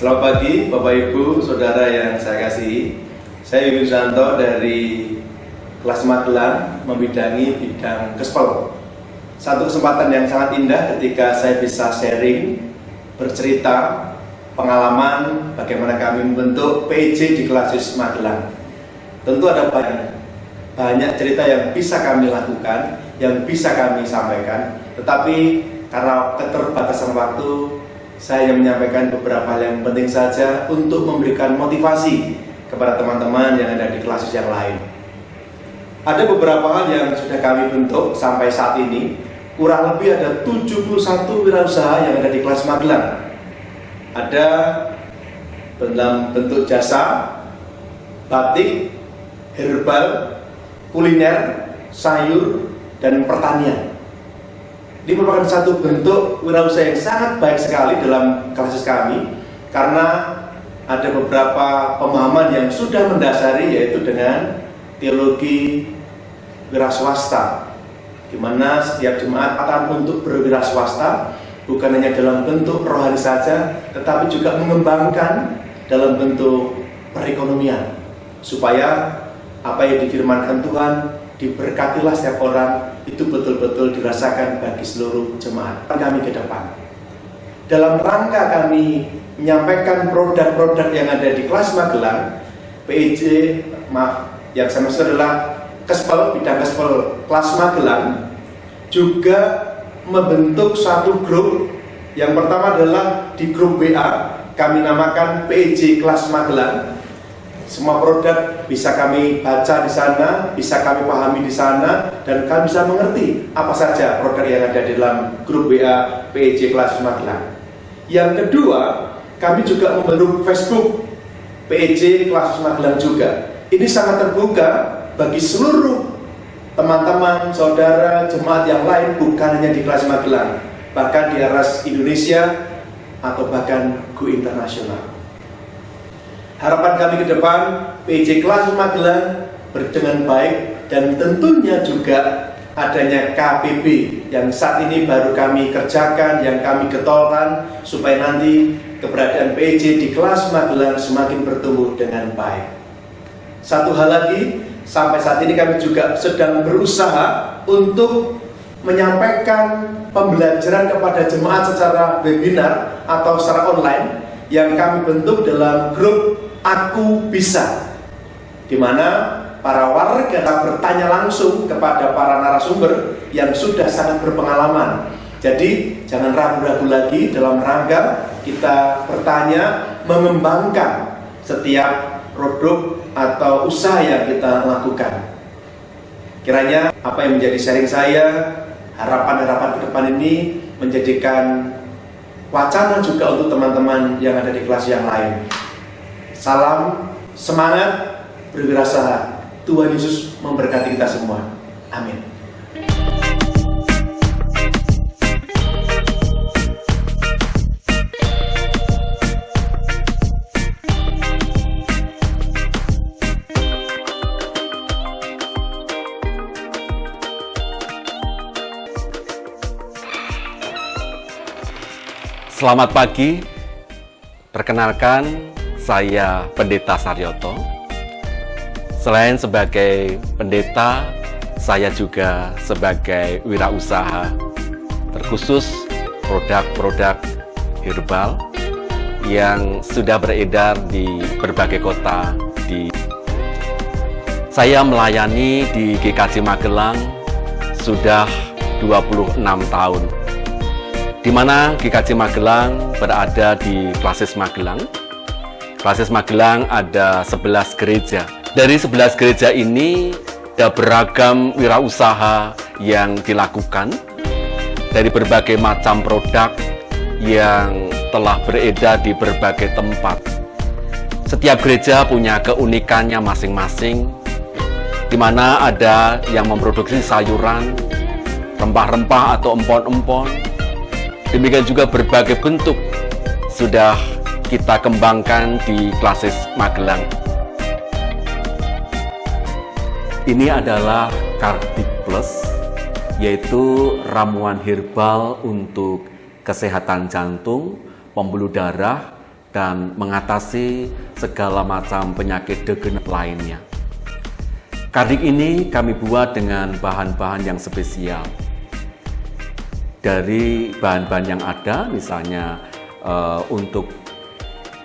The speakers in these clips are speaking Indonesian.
Selamat pagi Bapak Ibu, Saudara yang saya kasihi. Saya Yudi Santo dari kelas Magelang membidangi bidang Kespel. Satu kesempatan yang sangat indah ketika saya bisa sharing, bercerita, pengalaman bagaimana kami membentuk PIJ di kelas Magelang. Tentu ada banyak cerita yang bisa kami lakukan, yang bisa kami sampaikan, tetapi karena keterbatasan waktu, saya menyampaikan beberapa hal yang penting saja untuk memberikan motivasi kepada teman-teman yang ada di kelas yang lain. Ada beberapa hal yang sudah kami bentuk sampai saat ini. Kurang lebih ada 71 wirausaha yang ada di kelas Magelang. Ada dalam bentuk jasa, batik, herbal, kuliner, sayur, dan pertanian. Ini merupakan satu bentuk wirausaha yang sangat baik sekali dalam kelas kami, karena ada beberapa pemahaman yang sudah mendasari, yaitu dengan teologi wiraswasta, di mana setiap jemaat akan untuk berwiraswasta bukan hanya dalam bentuk rohani saja, tetapi juga mengembangkan dalam bentuk perekonomian, supaya apa yang difirmankan Tuhan diberkatilah setiap orang, itu betul-betul dirasakan bagi seluruh jemaat kami ke depan. Dalam rangka kami menyampaikan produk-produk yang ada di kelas Magelang, PIJ, yang saya maksud adalah Kespel, bidang Kespel kelas Magelang, juga membentuk satu grup. Yang pertama adalah di grup WA, kami namakan PIJ kelas Magelang. Semua produk bisa kami baca di sana, bisa kami pahami di sana, dan kami bisa mengerti apa saja produk yang ada di dalam grup WA PIJ kelas Magelang. Yang kedua, kami juga membentuk Facebook PIJ kelas Magelang juga. Ini sangat terbuka bagi seluruh teman-teman, saudara, jemaat yang lain, bukan hanya di kelas Magelang, bahkan di aras Indonesia atau bahkan go internasional. Harapan kami ke depan, PIJ kelas Magelang berjalan baik, dan tentunya juga adanya KPB yang saat ini baru kami kerjakan, yang kami getolkan, supaya nanti keberadaan PIJ di kelas Magelang semakin bertumbuh dengan baik. Satu hal lagi, sampai saat ini kami juga sedang berusaha untuk menyampaikan pembelajaran kepada jemaat secara webinar atau secara online yang kami bentuk dalam grup Aku Bisa, di mana para warga bertanya langsung kepada para narasumber yang sudah sangat berpengalaman. Jadi jangan ragu-ragu lagi dalam rangka kita bertanya, mengembangkan setiap produk atau usaha yang kita lakukan. Kiranya apa yang menjadi sharing saya, harapan-harapan ke depan ini menjadikan wacana juga untuk teman-teman yang ada di kelas yang lain. Salam semangat berwirausaha. Tuhan Yesus memberkati kita semua. Amin. Selamat pagi, perkenalkan saya Pendeta Saryoto. Selain sebagai pendeta, saya juga sebagai wirausaha, terkhusus produk-produk herbal yang sudah beredar di berbagai kota. Saya melayani di GKJ Magelang sudah 26 tahun, di mana GKJ Magelang berada di Klasis Magelang. Klasis Magelang ada 11 gereja. Dari 11 gereja ini ada beragam wirausaha yang dilakukan dari berbagai macam produk yang telah beredar di berbagai tempat. Setiap gereja punya keunikannya masing-masing, di mana ada yang memproduksi sayuran, rempah-rempah atau empon-empon. Demikian juga berbagai bentuk sudah kita kembangkan di Klasis Magelang. Ini adalah Kardik Plus, yaitu ramuan herbal untuk kesehatan jantung, pembuluh darah, dan mengatasi segala macam penyakit degeneratif lainnya. Kardik ini kami buat dengan bahan-bahan yang spesial. Dari bahan-bahan yang ada, misalnya untuk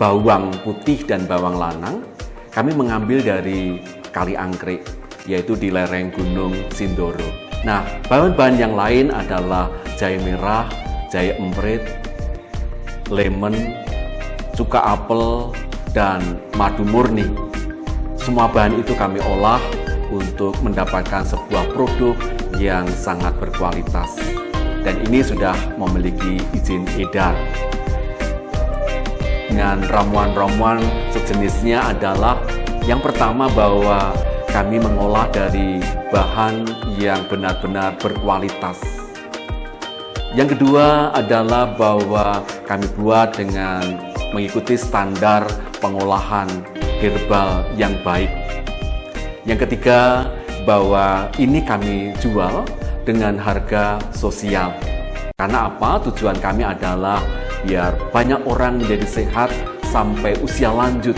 bawang putih dan bawang lanang, kami mengambil dari Kali Angkrik, yaitu di lereng Gunung Sindoro. Nah, bahan-bahan yang lain adalah jahe merah, jahe emprit, lemon, cuka apel, dan madu murni. Semua bahan itu kami olah untuk mendapatkan sebuah produk yang sangat berkualitas. Dan ini sudah memiliki izin edar. Dengan ramuan-ramuan sejenisnya adalah yang pertama bahwa kami mengolah dari bahan yang benar-benar berkualitas. Yang kedua adalah bahwa kami buat dengan mengikuti standar pengolahan herbal yang baik. Yang ketiga, bahwa ini kami jual dengan harga sosial. Karena apa? Tujuan kami adalah biar banyak orang menjadi sehat sampai usia lanjut,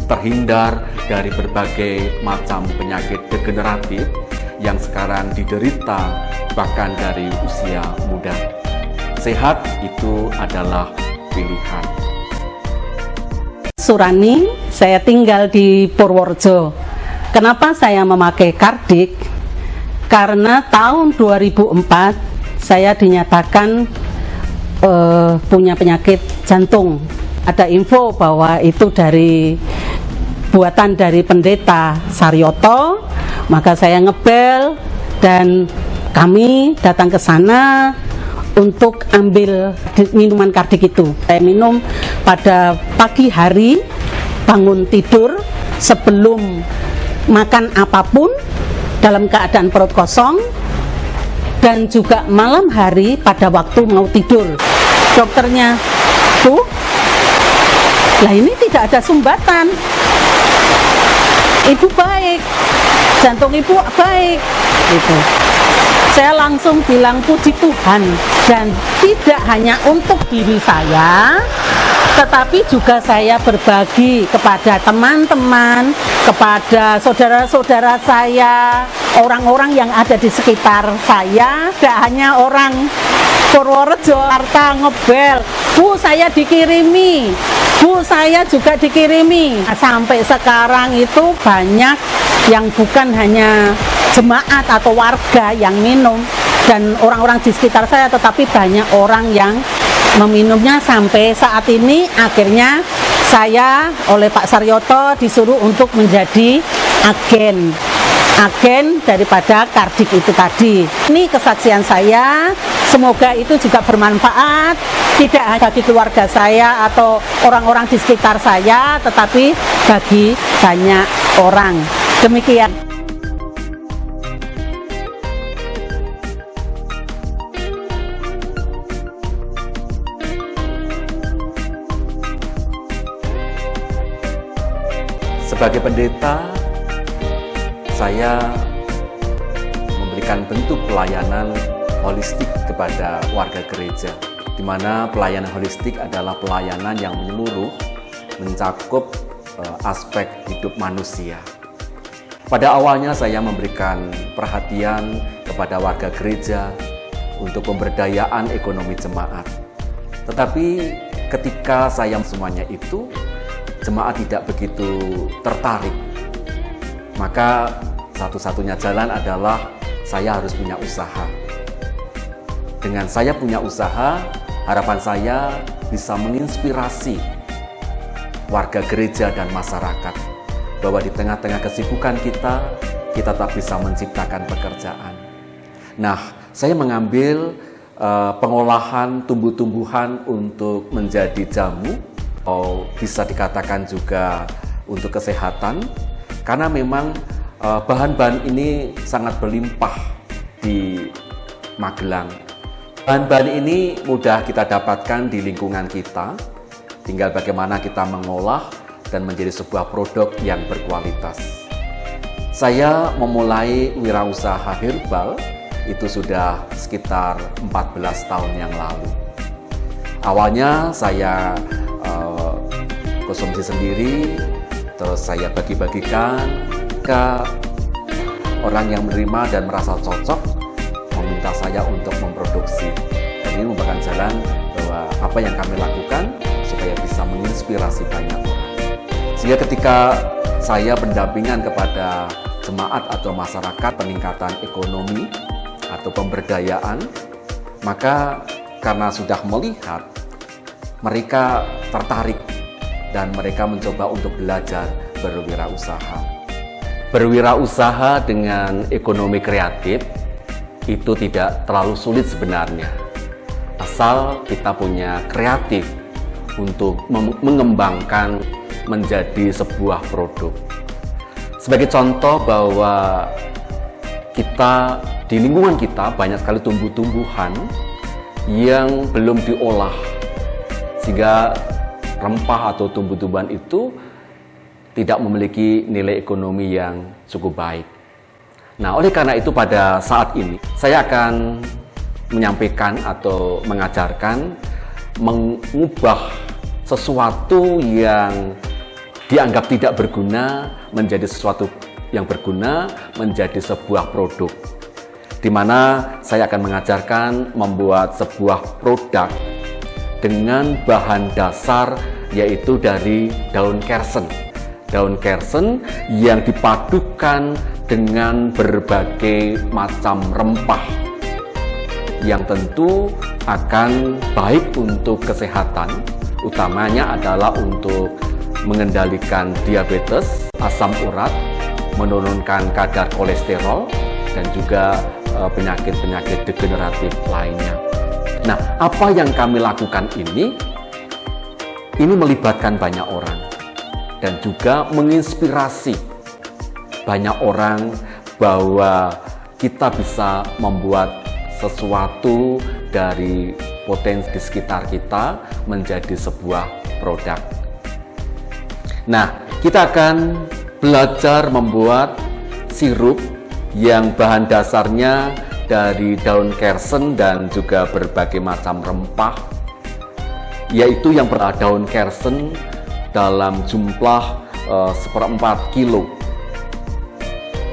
terhindar dari berbagai macam penyakit degeneratif yang sekarang diderita bahkan dari usia muda. Sehat itu adalah pilihan. Surani, saya tinggal di Purworejo. Kenapa saya memakai Kardik? Karena tahun 2004 saya dinyatakan punya penyakit jantung. Ada info bahwa itu dari buatan dari pendeta Saryoto, maka saya ngebel dan kami datang ke sana untuk ambil minuman Kardik itu. Saya minum pada pagi hari, bangun tidur sebelum makan apapun dalam keadaan perut kosong, dan juga malam hari pada waktu mau tidur. Dokternya, "Bu, lah ini tidak ada sumbatan. Ibu baik, jantung ibu baik." Gitu. Saya langsung bilang puji Tuhan, dan tidak hanya untuk diri saya, tetapi juga saya berbagi kepada teman-teman, kepada saudara-saudara saya, orang-orang yang ada di sekitar saya, tidak hanya orang Purworejo, Jakarta ngebel, "Bu, saya dikirimi, Bu, saya juga dikirimi." Sampai sekarang itu banyak yang bukan hanya jemaat atau warga yang minum dan orang-orang di sekitar saya, tetapi banyak orang yang meminumnya. Sampai saat ini akhirnya saya oleh Pak Saryoto disuruh untuk menjadi agen daripada Kardik itu tadi. Ini kesaksian saya, semoga itu juga bermanfaat tidak hanya bagi keluarga saya atau orang-orang di sekitar saya, tetapi bagi banyak orang. Demikian. Sebagai pendeta, saya memberikan bentuk pelayanan holistik kepada warga gereja, di mana pelayanan holistik adalah pelayanan yang menyeluruh, mencakup aspek hidup manusia. Pada awalnya saya memberikan perhatian kepada warga gereja untuk pemberdayaan ekonomi jemaat. Tetapi ketika saya semuanya itu, jemaat tidak begitu tertarik. Maka satu-satunya jalan adalah saya harus punya usaha. Dengan saya punya usaha, harapan saya bisa menginspirasi warga gereja dan masyarakat bahwa di tengah-tengah kesibukan kita tetap bisa menciptakan pekerjaan. Nah, saya mengambil pengolahan tumbuh-tumbuhan untuk menjadi jamu, atau bisa dikatakan juga untuk kesehatan, karena memang bahan-bahan ini sangat berlimpah di Magelang. Bahan-bahan ini mudah kita dapatkan di lingkungan kita, tinggal bagaimana kita mengolah dan menjadi sebuah produk yang berkualitas. Saya memulai wirausaha herbal itu sudah sekitar 14 tahun yang lalu. Awalnya saya konsumsi sendiri, terus saya bagi-bagikan ke orang yang menerima dan merasa cocok, meminta saya untuk memproduksi. Dan ini merupakan jalan bahwa apa yang kami lakukan supaya bisa menginspirasi banyak orang. Sehingga ketika saya pendampingan kepada jemaat atau masyarakat peningkatan ekonomi atau pemberdayaan, maka karena sudah melihat, mereka tertarik dan mereka mencoba untuk belajar berwirausaha. Berwirausaha dengan ekonomi kreatif itu tidak terlalu sulit sebenarnya, asal kita punya kreatif untuk mengembangkan menjadi sebuah produk. Sebagai contoh bahwa kita di lingkungan kita banyak sekali tumbuh-tumbuhan yang belum diolah, sehingga rempah atau tumbuh-tumbuhan itu tidak memiliki nilai ekonomi yang cukup baik. Nah, oleh karena itu pada saat ini saya akan menyampaikan atau mengajarkan mengubah sesuatu yang dianggap tidak berguna menjadi sesuatu yang berguna, menjadi sebuah produk. Di mana saya akan mengajarkan membuat sebuah produk dengan bahan dasar yaitu dari daun kersen. Daun kersen yang dipadukan dengan berbagai macam rempah yang tentu akan baik untuk kesehatan, utamanya adalah untuk mengendalikan diabetes, asam urat, menurunkan kadar kolesterol, dan juga penyakit-penyakit degeneratif lainnya. Nah, apa yang kami lakukan ini melibatkan banyak orang dan juga menginspirasi banyak orang bahwa kita bisa membuat sesuatu dari potensi di sekitar kita menjadi sebuah produk. Nah, kita akan belajar membuat sirup yang bahan dasarnya dari daun kersen dan juga berbagai macam rempah, yaitu yang daun kersen dalam jumlah 1/4 kilo,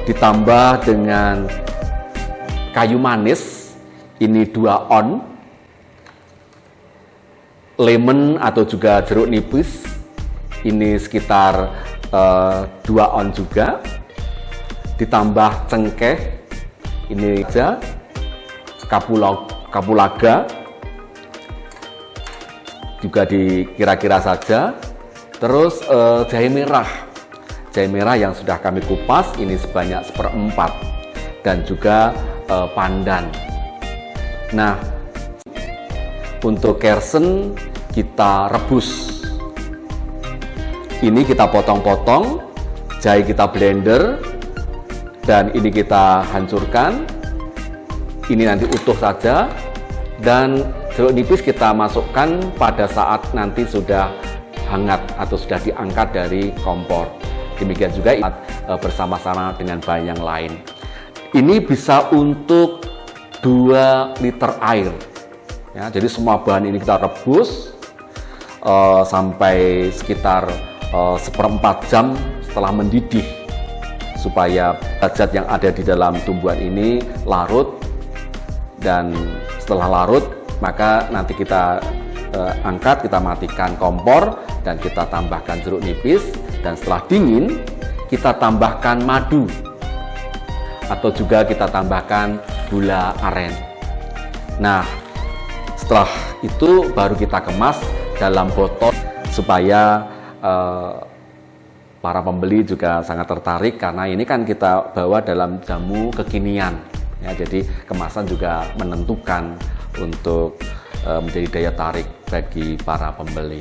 ditambah dengan kayu manis, ini 2 on, lemon atau juga jeruk nipis, ini sekitar 2 on juga, ditambah cengkeh, ini aja, kapulaga, juga dikira-kira saja. Terus jahe merah yang sudah kami kupas, ini sebanyak 1/4, dan juga pandan. Nah, untuk kersen kita rebus. Ini kita potong-potong, jahe kita blender, dan ini kita hancurkan. Ini nanti utuh saja, dan jeruk nipis kita masukkan pada saat nanti sudah hangat atau sudah diangkat dari kompor. Demikian juga bersama-sama dengan bahan yang lain. Ini bisa untuk 2 liter air. Ya, jadi semua bahan ini kita rebus sampai sekitar 1/4 jam setelah mendidih, supaya zat yang ada di dalam tumbuhan ini larut, dan setelah larut maka nanti kita angkat, kita matikan kompor, dan kita tambahkan jeruk nipis, dan setelah dingin kita tambahkan madu atau juga kita tambahkan gula aren. Nah, setelah itu baru kita kemas dalam botol supaya para pembeli juga sangat tertarik, karena ini kan kita bawa dalam jamu kekinian. Ya, jadi kemasan juga menentukan untuk menjadi daya tarik bagi para pembeli.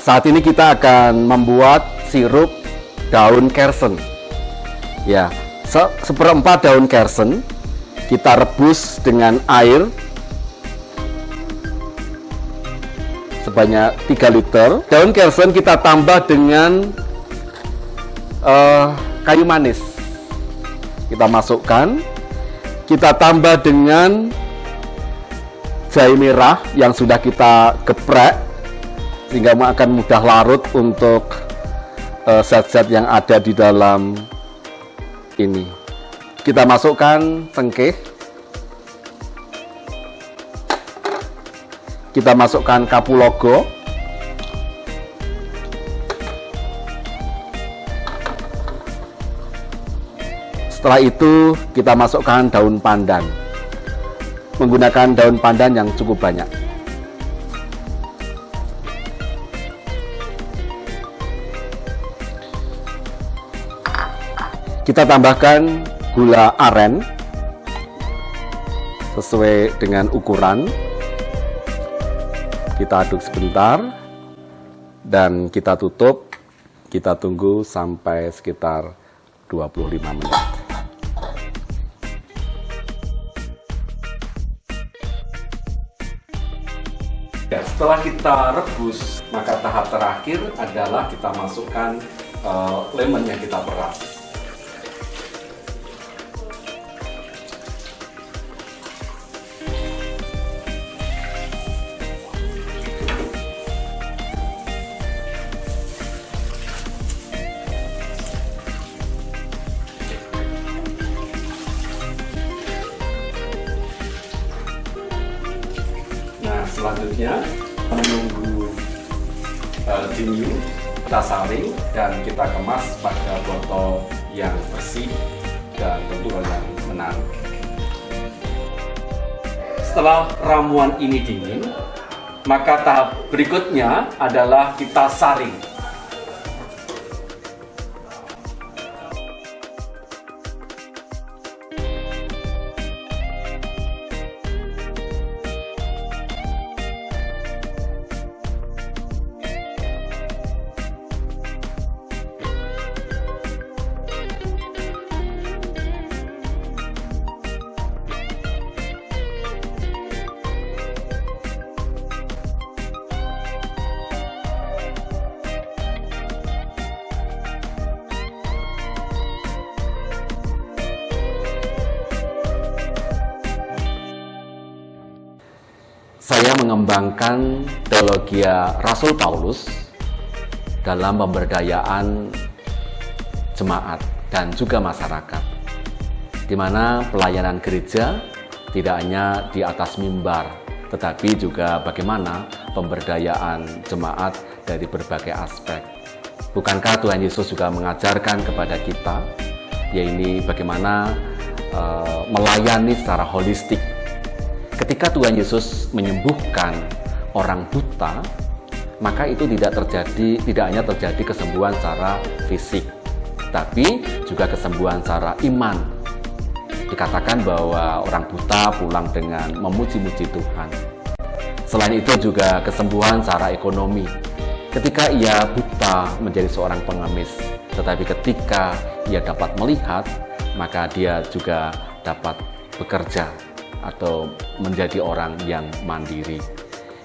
Saat ini kita akan membuat sirup daun kersen. Ya, 1/4 daun kersen kita rebus dengan air sebanyak 3 liter. Daun kersen kita tambah dengan kayu manis. kita masukkan. Kita tambah dengan jahe merah yang sudah kita geprek sehingga akan mudah larut untuk zat-zat yang ada di dalam ini. Kita masukkan cengkeh. Kita masukkan kapulaga. Setelah itu kita masukkan daun pandan. Menggunakan daun pandan yang cukup banyak. Kita tambahkan gula aren sesuai dengan ukuran. Kita aduk sebentar dan kita tutup. Kita tunggu sampai sekitar 25 menit. Ya, setelah kita rebus, maka tahap terakhir adalah kita masukkan lemon yang kita peras. Nah, selanjutnya menunggu dingin, kita saring dan kita kemas pada botol yang bersih dan tentu yang menarik. Setelah ramuan ini dingin, maka tahap berikutnya adalah kita saring. Saya mengembangkan teologi Rasul Paulus dalam pemberdayaan jemaat dan juga masyarakat, di mana pelayanan gereja tidak hanya di atas mimbar, tetapi juga bagaimana pemberdayaan jemaat dari berbagai aspek. Bukankah Tuhan Yesus juga mengajarkan kepada kita, yaitu bagaimana melayani secara holistik. Ketika Tuhan Yesus menyembuhkan orang buta, maka itu tidak hanya terjadi kesembuhan secara fisik, tapi juga kesembuhan secara iman. Dikatakan bahwa orang buta pulang dengan memuji-muji Tuhan. Selain itu juga kesembuhan secara ekonomi. Ketika ia buta menjadi seorang pengemis, tetapi ketika ia dapat melihat, maka dia juga dapat bekerja atau menjadi orang yang mandiri.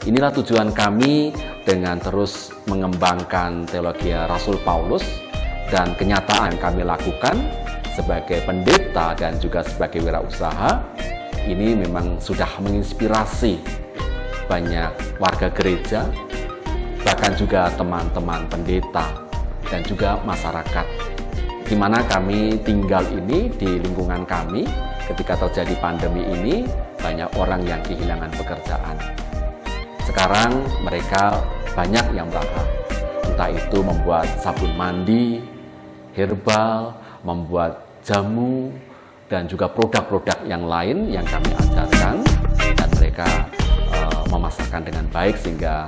Inilah tujuan kami dengan terus mengembangkan teologi Rasul Paulus, dan kenyataan kami lakukan sebagai pendeta dan juga sebagai wirausaha. Ini memang sudah menginspirasi banyak warga gereja, bahkan juga teman-teman pendeta dan juga masyarakat, di mana kami tinggal ini di lingkungan kami. Ketika terjadi pandemi ini, banyak orang yang kehilangan pekerjaan. Sekarang mereka banyak yang berusaha, entah itu membuat sabun mandi, herbal, membuat jamu, dan juga produk-produk yang lain yang kami ajarkan, dan mereka memasarkan dengan baik sehingga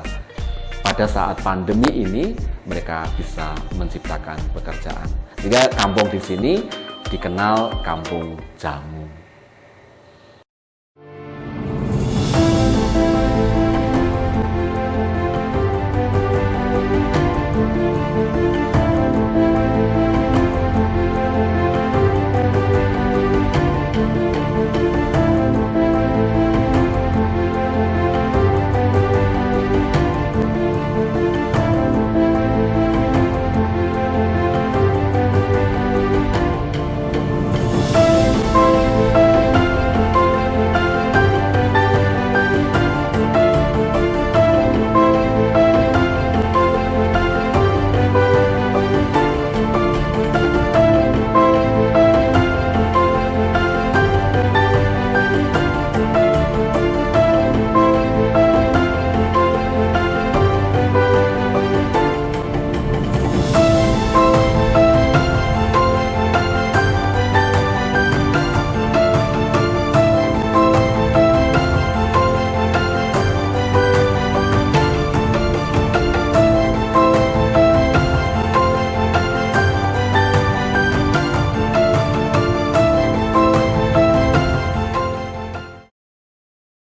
pada saat pandemi ini mereka bisa menciptakan pekerjaan. Sehingga kampung di sini dikenal kampung jamu.